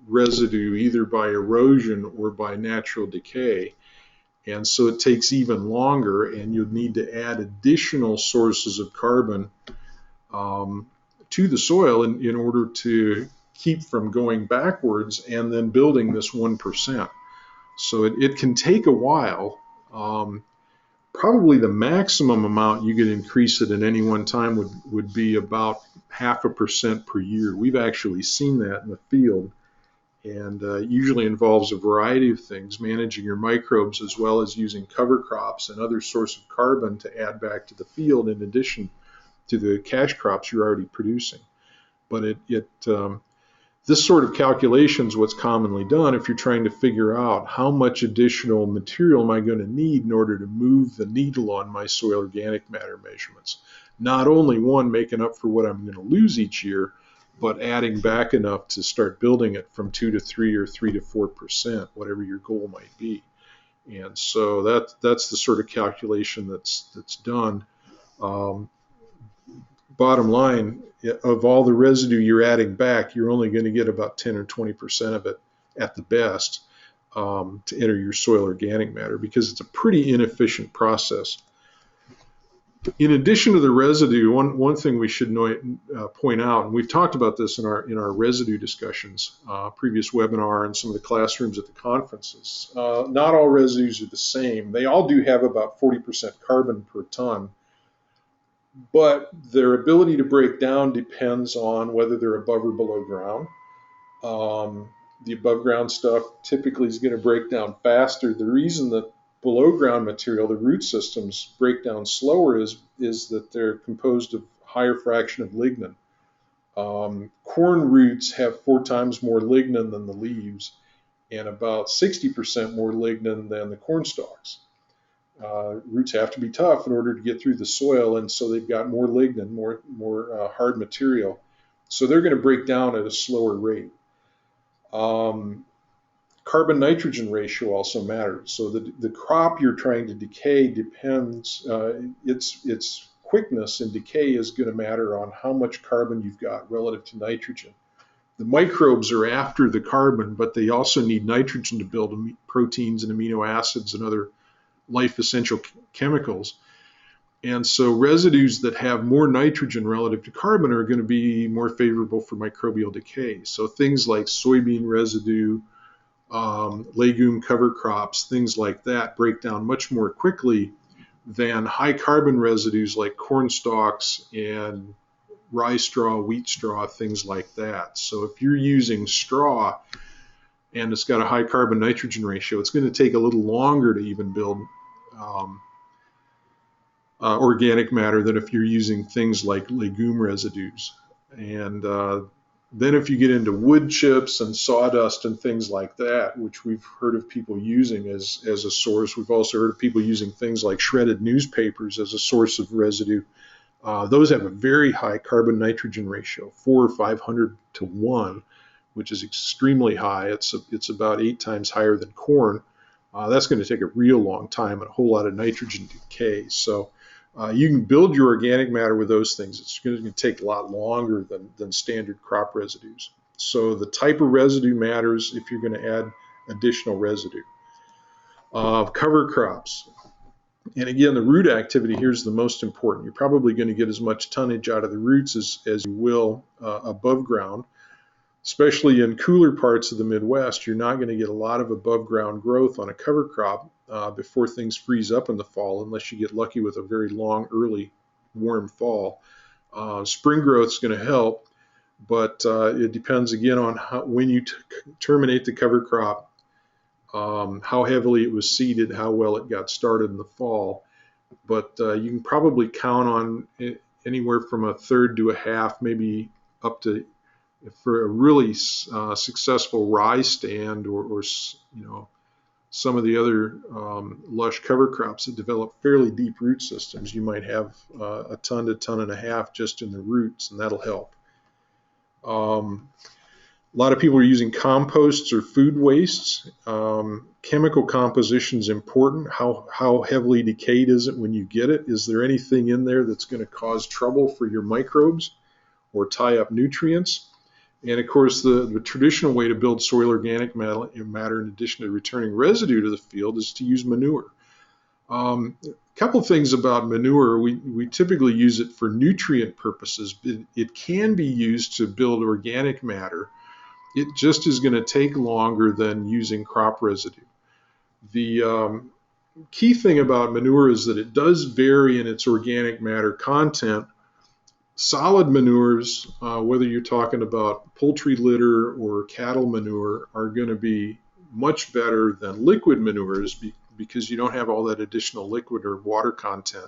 residue either by erosion or by natural decay. And so it takes even longer, and you'd need to add additional sources of carbon to the soil in order to keep from going backwards and then building this 1%. So it can take a while. Probably the maximum amount you could increase it at any one time would be about 0.5% per year. We've actually seen that in the field, and usually involves a variety of things, managing your microbes as well as using cover crops and other source of carbon to add back to the field in addition to the cash crops you're already producing. But this sort of calculation is what's commonly done if you're trying to figure out how much additional material am I going to need in order to move the needle on my soil organic matter measurements. Not only one, making up for what I'm going to lose each year, but adding back enough to start building it from 2 to 3 or 3 to 4%, whatever your goal might be. And so that's the sort of calculation that's done. Bottom line, of all the residue you're adding back, you're only going to get about 10 or 20% of it at the best to enter your soil organic matter, because it's a pretty inefficient process. In addition to the residue, one thing we should point out, and we've talked about this in our residue discussions, previous webinar and some of the classrooms at the conferences. Not all residues are the same. They all do have about 40% carbon per ton, but their ability to break down depends on whether they're above or below ground, The above ground stuff typically is going to break down faster. The reason that below ground material, the root systems, break down slower is that they're composed of higher fraction of lignin. Corn roots have 4 times more lignin than the leaves and about 60% more lignin than the corn stalks. Roots have to be tough in order to get through the soil, and so they've got more lignin, more hard material. So they're going to break down at a slower rate. Carbon nitrogen ratio also matters. So the crop you're trying to decay depends, its quickness in decay is going to matter on how much carbon you've got relative to nitrogen. The microbes are after the carbon, but they also need nitrogen to build proteins and amino acids and other life essential chemicals. And so residues that have more nitrogen relative to carbon are going to be more favorable for microbial decay. So things like soybean residue, legume cover crops, things like that break down much more quickly than high carbon residues like corn stalks and rye straw, wheat straw, things like that. So if you're using straw and it's got a high carbon nitrogen ratio, it's going to take a little longer to even build organic matter than if you're using things like legume residues. And then if you get into wood chips and sawdust and things like that, which we've heard of people using as a source, we've also heard of people using things like shredded newspapers as a source of residue. Those have a very high carbon nitrogen ratio, 400 or 500 to 1, which is extremely high. It's about 8 times higher than corn. That's going to take a real long time and a whole lot of nitrogen decay. So you can build your organic matter with those things. It's going to take a lot longer than standard crop residues. So the type of residue matters if you're going to add additional residue. Cover crops. And again, the root activity here is the most important. You're probably going to get as much tonnage out of the roots as you will above ground. Especially in cooler parts of the Midwest, you're not going to get a lot of above ground growth on a cover crop before things freeze up in the fall, unless you get lucky with a very long, early, warm fall. Spring growth is going to help, but it depends again on when you terminate the cover crop, how heavily it was seeded, how well it got started in the fall. But you can probably count on anywhere from a third to a half, maybe up to, for a really successful rye stand or some of the other lush cover crops that develop fairly deep root systems, you might have a ton to ton and a half just in the roots, and that'll help. A lot of people are using composts or food wastes. Chemical composition is important. How heavily decayed is it when you get it? Is there anything in there that's going to cause trouble for your microbes or tie up nutrients? And of course, the traditional way to build soil organic matter, in addition to returning residue to the field, is to use manure. A couple of things about manure. We typically use it for nutrient purposes. It can be used to build organic matter. It just is going to take longer than using crop residue. The key thing about manure is that it does vary in its organic matter content. Solid manures, whether you're talking about poultry litter or cattle manure, are going to be much better than liquid manures because you don't have all that additional liquid or water content.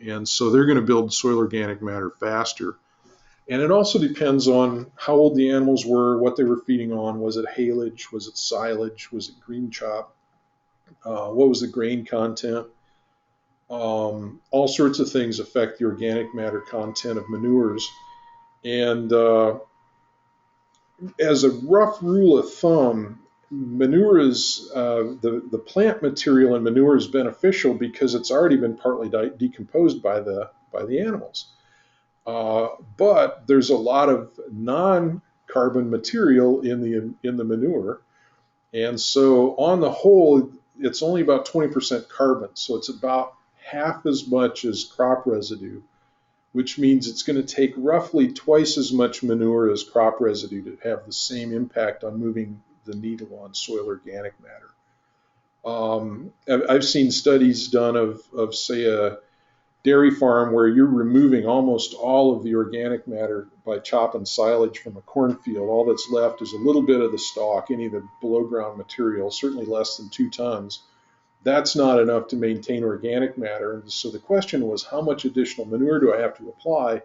And so they're going to build soil organic matter faster. And it also depends on how old the animals were, what they were feeding on. Was it haylage? Was it silage? Was it green chop? What was the grain content? All sorts of things affect the organic matter content of manures. And as a rough rule of thumb, manure is the plant material in manure is beneficial because it's already been partly decomposed by the animals. But there's a lot of non-carbon material in the manure, and so on the whole, it's only about 20% carbon. So it's about half as much as crop residue, which means it's going to take roughly twice as much manure as crop residue to have the same impact on moving the needle on soil organic matter. I've seen studies done of say, a dairy farm where you're removing almost all of the organic matter by chopping silage from a cornfield. All that's left is a little bit of the stalk, any of the below ground material, certainly less than 2 tons. That's not enough to maintain organic matter. And so the question was, how much additional manure do I have to apply?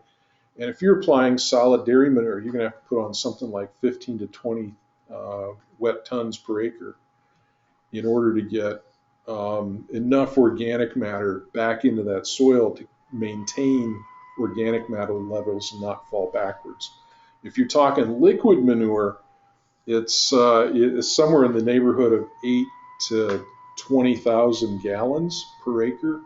And if you're applying solid dairy manure, you're going to have to put on something like 15 to 20 wet tons per acre in order to get enough organic matter back into that soil to maintain organic matter levels and not fall backwards. If you're talking liquid manure, it's somewhere in the neighborhood of 8 to 20,000 gallons per acre.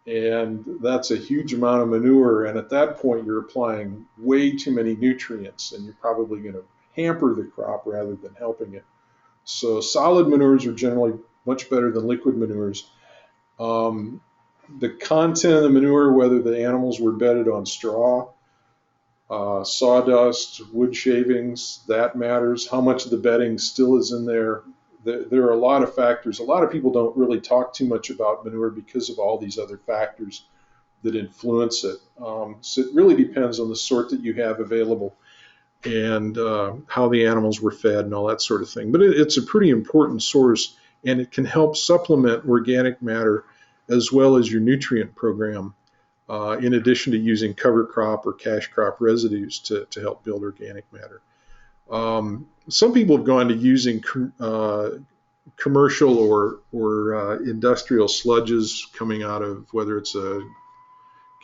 And that's a huge amount of manure. And at that point, you're applying way too many nutrients, and you're probably going to hamper the crop rather than helping it. So solid manures are generally much better than liquid manures. The content of the manure, whether the animals were bedded on straw, sawdust, wood shavings, that matters. How much of the bedding still is in there. There are a lot of factors. A lot of people don't really talk too much about manure because of all these other factors that influence it. So it really depends on the sort that you have available and how the animals were fed and all that sort of thing. But it's a pretty important source, and it can help supplement organic matter as well as your nutrient program, in addition to using cover crop or cash crop residues to help build organic matter. Some people have gone to using commercial or industrial sludges coming out of whether it's a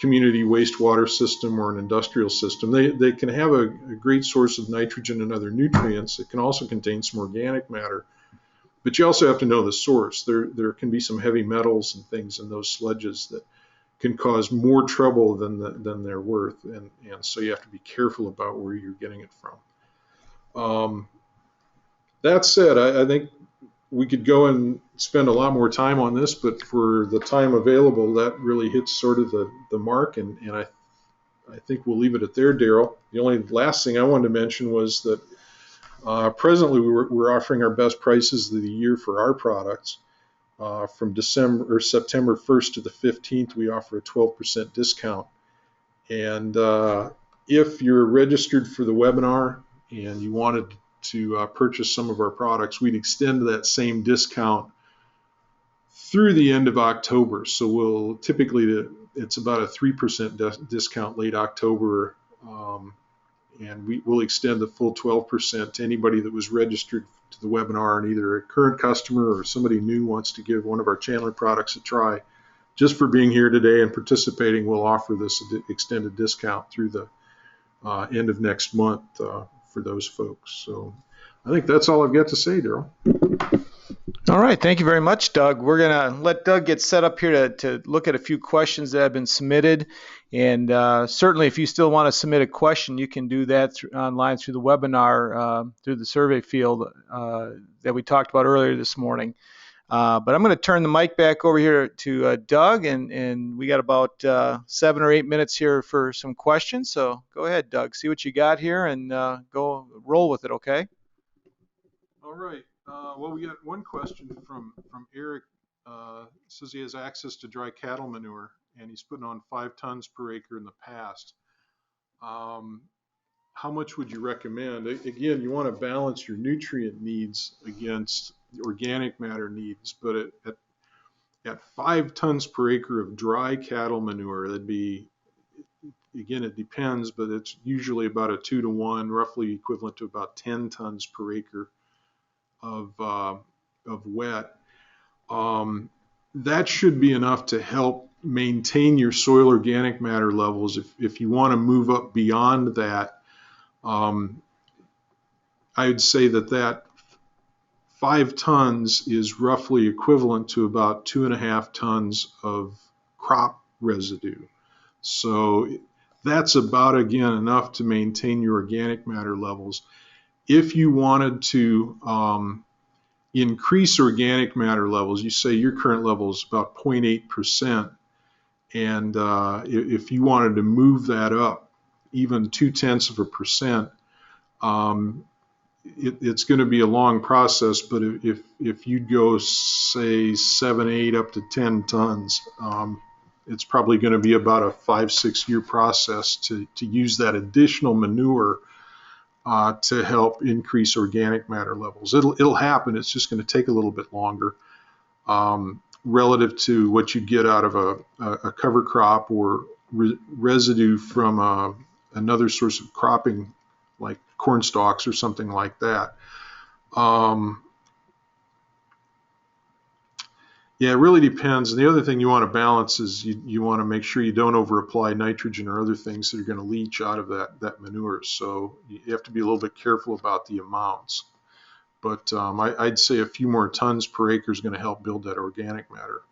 community wastewater system or an industrial system. They can have a great source of nitrogen and other nutrients. It can also contain some organic matter, but you also have to know the source. There can be some heavy metals and things in those sludges that can cause more trouble than they're worth, and so you have to be careful about where you're getting it from. That said, I think we could go and spend a lot more time on this, but for the time available, that really hits sort of the mark, and I think we'll leave it at there, Daryl. The only last thing I wanted to mention was that presently we're offering our best prices of the year for our products. From September 1st to the 15th, we offer a 12% discount. And if you're registered for the webinar and you wanted to purchase some of our products, we'd extend that same discount through the end of October. So we'll typically, it's about a 3% discount late October, and we'll extend the full 12% to anybody that was registered to the webinar, and either a current customer or somebody new wants to give one of our Chandler products a try. Just for being here today and participating, we'll offer this extended discount through the end of next month for those folks. So I think that's all I've got to say, Daryl. All right, thank you very much, Doug. We're going to let Doug get set up here to look at a few questions that have been submitted. And certainly, if you still want to submit a question, you can do that online through the webinar, through the survey field that we talked about earlier this morning. But I'm going to turn the mic back over here to Doug, and we got about 7 or 8 minutes here for some questions. So go ahead, Doug, see what you got here, and go roll with it, okay? All right. Well, we got one question from Eric. Says he has access to dry cattle manure, and he's putting on 5 tons per acre in the past. How much would you recommend? Again, you want to balance your nutrient needs against the organic matter needs, but at 5 tons per acre of dry cattle manure, that'd be, again, it depends, but it's usually about a 2 to 1, roughly equivalent to about 10 tons per acre of wet. That should be enough to help maintain your soil organic matter levels. If you want to move up beyond that, I would say that 5 tons is roughly equivalent to about 2.5 tons of crop residue. So that's about, again, enough to maintain your organic matter levels. If you wanted to increase organic matter levels, you say your current level is about 0.8%, and if you wanted to move that up even 0.2%, it's going to be a long process. But if you'd go, say, 7, 8 up to 10 tons, it's probably going to be about a 5-6 year process to use that additional manure to help increase organic matter levels. It'll happen. It's just going to take a little bit longer relative to what you get out of a cover crop or residue from another source of cropping like corn stalks or something like that. Yeah, it really depends. And the other thing you want to balance is you want to make sure you don't over apply nitrogen or other things that are going to leach out of that manure. So you have to be a little bit careful about the amounts. But I'd say a few more tons per acre is going to help build that organic matter.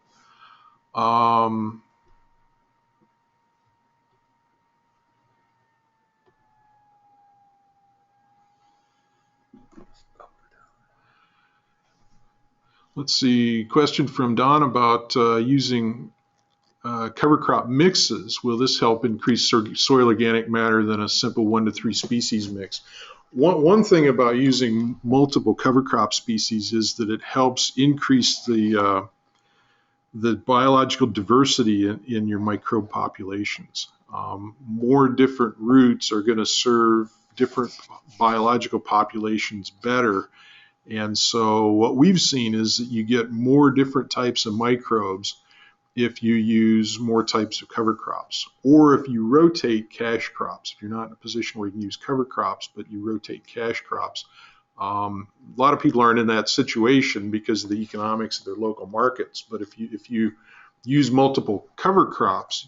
Let's see, question from Don about using cover crop mixes. Will this help increase soil organic matter than a simple 1 to 3 species mix? One thing about using multiple cover crop species is that it helps increase the biological diversity in your microbe populations. More different roots are going to serve different biological populations better. And so what we've seen is that you get more different types of microbes if you use more types of cover crops, or if you rotate cash crops. If you're not in a position where you can use cover crops, but you rotate cash crops. A lot of people aren't in that situation because of the economics of their local markets. But if you use multiple cover crops,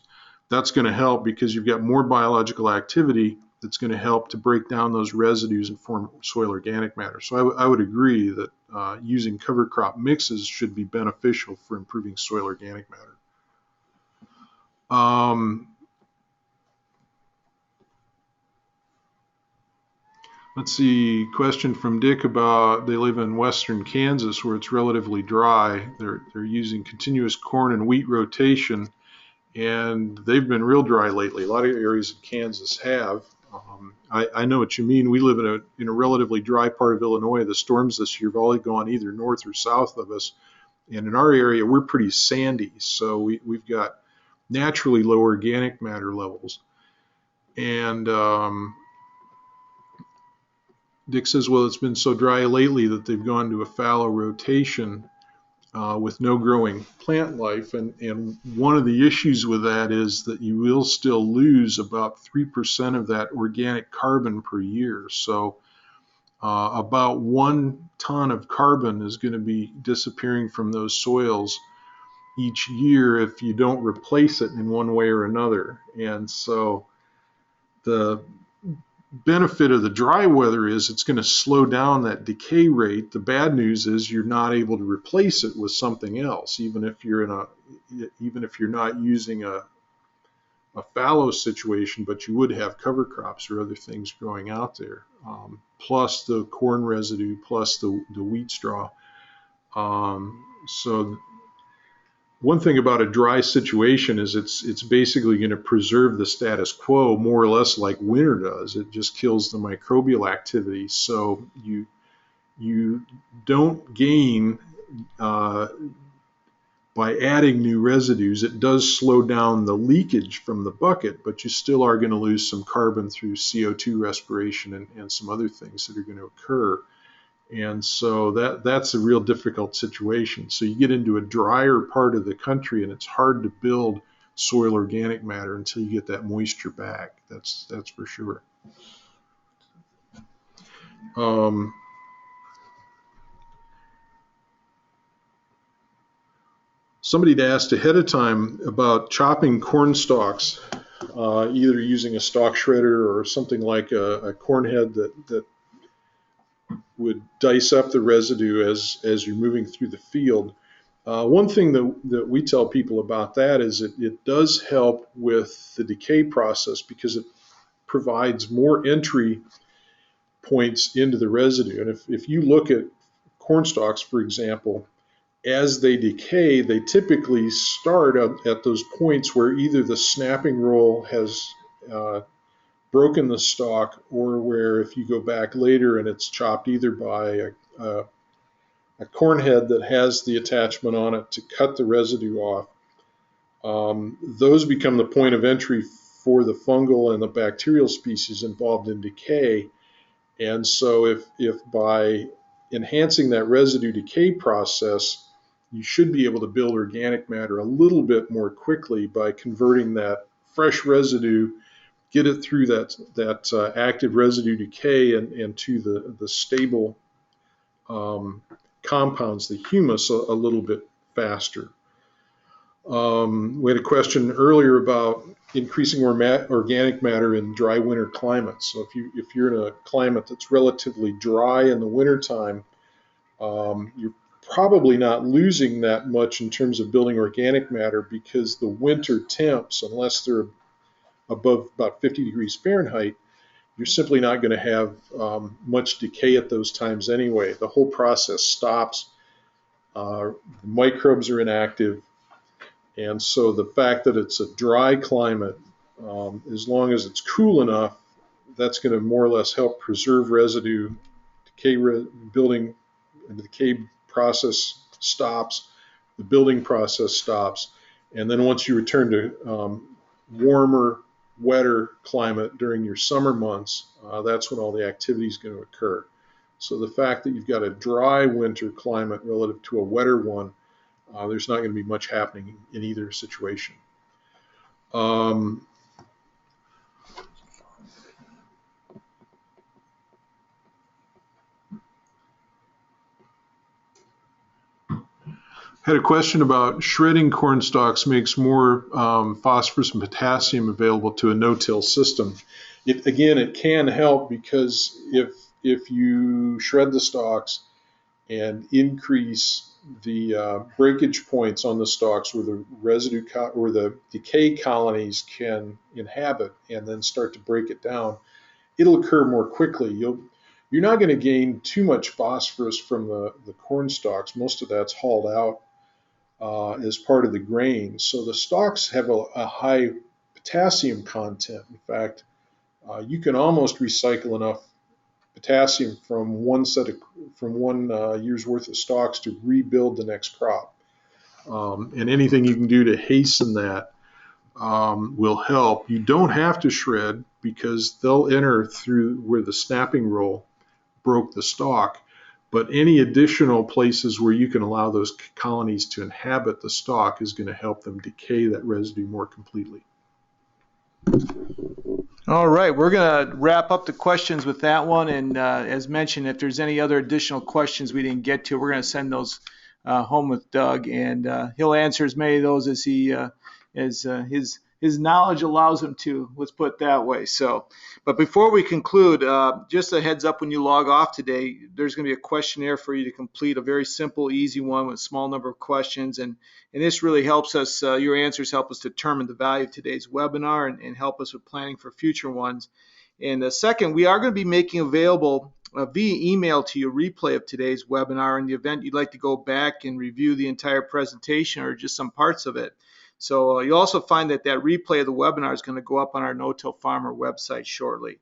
that's going to help because you've got more biological activity that's going to help to break down those residues and form soil organic matter. So I would agree that using cover crop mixes should be beneficial for improving soil organic matter. Let's see, question from Dick about they live in western Kansas where it's relatively dry. They're using continuous corn and wheat rotation, and they've been real dry lately. A lot of areas in Kansas have. I know what you mean. We live in a relatively dry part of Illinois. The storms this year have all gone either north or south of us. And in our area, we're pretty sandy, so we've got naturally low organic matter levels. And Dick says, well, it's been so dry lately that they've gone to a fallow rotation with no growing plant life. And one of the issues with that is that you will still lose about 3% of that organic carbon per year. So about 1 ton of carbon is going to be disappearing from those soils each year if you don't replace it in one way or another. And so the benefit of the dry weather is it's going to slow down that decay rate. The bad news is you're not able to replace it with something else, even if you're not using a fallow situation, but you would have cover crops or other things growing out there, plus the corn residue, plus the wheat straw. So one thing about a dry situation is it's basically going to preserve the status quo more or less like winter does. It just kills the microbial activity. So you don't gain by adding new residues. It does slow down the leakage from the bucket, but you still are going to lose some carbon through CO2 respiration and some other things that are going to occur. And so that's a real difficult situation. So you get into a drier part of the country and it's hard to build soil organic matter until you get that moisture back. That's for sure. Somebody had asked ahead of time about chopping corn stalks, either using a stalk shredder or something like a corn head that would dice up the residue as you're moving through the field. One thing that we tell people about that is it does help with the decay process because it provides more entry points into the residue. And if you look at corn stalks, for example, as they decay, they typically start at those points where either the snapping roll has broken the stalk, or where if you go back later and it's chopped either by a corn head that has the attachment on it to cut the residue off, those become the point of entry for the fungal and the bacterial species involved in decay. And so if by enhancing that residue decay process, you should be able to build organic matter a little bit more quickly by converting that fresh residue, get it through that active residue decay and to the stable compounds, the humus, a little bit faster. We had a question earlier about increasing organic matter in dry winter climates. So if you're in a climate that's relatively dry in the wintertime, you're probably not losing that much in terms of building organic matter, because the winter temps, unless they're above about 50 degrees Fahrenheit, you're simply not going to have much decay at those times anyway. The whole process stops. Microbes are inactive. And so the fact that it's a dry climate, as long as it's cool enough, that's going to more or less help preserve residue. Building and the decay process stops, the building process stops, and then once you return to warmer, wetter climate during your summer months, that's when all the activity is going to occur. So the fact that you've got a dry winter climate relative to a wetter one, there's not going to be much happening in either situation. Had a question about shredding corn stalks makes more phosphorus and potassium available to a no-till system. Again, it can help, because if you shred the stalks and increase the breakage points on the stalks where the residue or the decay colonies can inhabit and then start to break it down, it'll occur more quickly. You're not going to gain too much phosphorus from the corn stalks. Most of that's hauled out as part of the grain. So the stalks have a high potassium content. In fact, you can almost recycle enough potassium from one year's worth of stalks to rebuild the next crop. And anything you can do to hasten that will help. You don't have to shred, because they'll enter through where the snapping roll broke the stalk. But any additional places where you can allow those colonies to inhabit the stalk is going to help them decay that residue more completely. All right, we're going to wrap up the questions with that one. And as mentioned, if there's any other additional questions we didn't get to, we're going to send those home with Doug, and he'll answer as many of those as his knowledge allows him to. Let's put it that way. So, but before we conclude, just a heads up: when you log off today, there's going to be a questionnaire for you to complete. A very simple, easy one with a small number of questions, and this really helps us. Your answers help us determine the value of today's webinar and help us with planning for future ones. And second, we are going to be making available via email to you a replay of today's webinar in the event you'd like to go back and review the entire presentation or just some parts of it. So you'll also find that replay of the webinar is going to go up on our No-Till Farmer website shortly.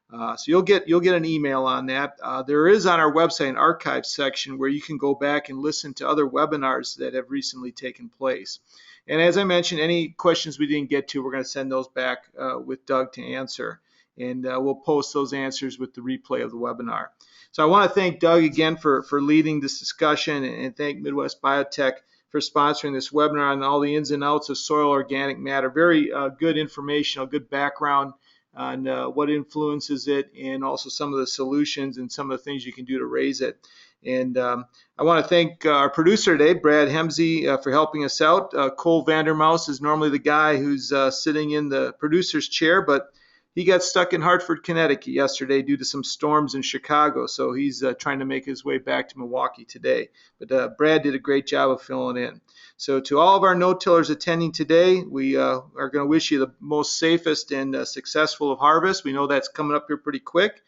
So you'll get an email on that. There is on our website an archive section where you can go back and listen to other webinars that have recently taken place. And as I mentioned, any questions we didn't get to, we're going to send those back with Doug to answer. And we'll post those answers with the replay of the webinar. So I want to thank Doug again for leading this discussion, and thank Midwest Biotech for sponsoring this webinar on all the ins and outs of soil organic matter. Very good information, a good background on what influences it, and also some of the solutions and some of the things you can do to raise it. And I want to thank our producer today, Brad Hemsey, for helping us out. Cole Vandermouse is normally the guy who's sitting in the producer's chair, but he got stuck in Hartford, Connecticut yesterday due to some storms in Chicago, so he's trying to make his way back to Milwaukee today. But Brad did a great job of filling in. So to all of our no-tillers attending today, we are going to wish you the most safest and successful of harvests. We know that's coming up here pretty quick,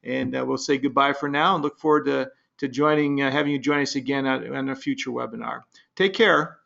and we'll say goodbye for now and look forward to having you join us again on a future webinar. Take care.